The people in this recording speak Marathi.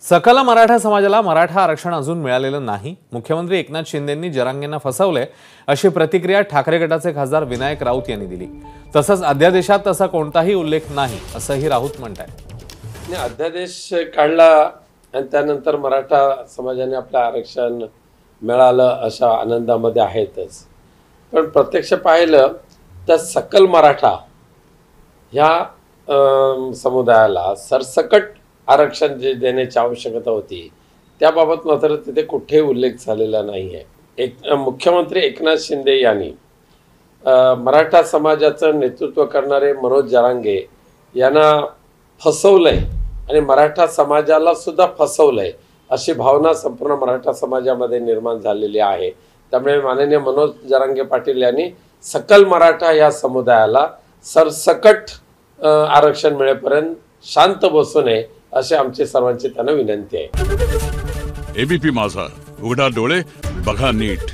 सकल मराठा समाजाला मराठा आरक्षण अजून मिळालेलं नाही। मुख्यमंत्री एकनाथ शिंदेंनी जरांगेंना फसवले अशी प्रतिक्रिया ठाकरे गटाचे खासदार विनायक राऊत यांनी दिली। तसंच अध्यादेशात तसा कोणताही उल्लेख नाही असंही राऊत म्हणतात। अध्यादेश काढला आणि त्यानंतर मराठा समाजाने आपलं आरक्षण मिळालं अशा आनंदामध्ये आहेतच, पण प्रत्यक्ष पाहिलं तर सकल मराठा ह्या समुदायाला सरसकट आरक्षण जे देण्याची आवश्यकता होती त्याबाबत मात्र तिथे कुठेही उल्लेख झालेला नाही आहे। मुख्यमंत्री एकनाथ शिंदे यांनी मराठा समाजाचं नेतृत्व करणारे मनोज जरांगे यांना फसवलंय आणि मराठा समाजाला सुद्धा फसवलंय अशी भावना संपूर्ण मराठा समाजामध्ये निर्माण झालेली आहे। त्यामुळे माननीय मनोज जरांगे पाटील यांनी सकल मराठा या समुदायाला सरसकट आरक्षण मिळेपर्यंत शांत बसू नये अशी आमची सर्वांची त्यांना विनंती आहे। एबीपी माझा, उघडा डोळे बघा नीट।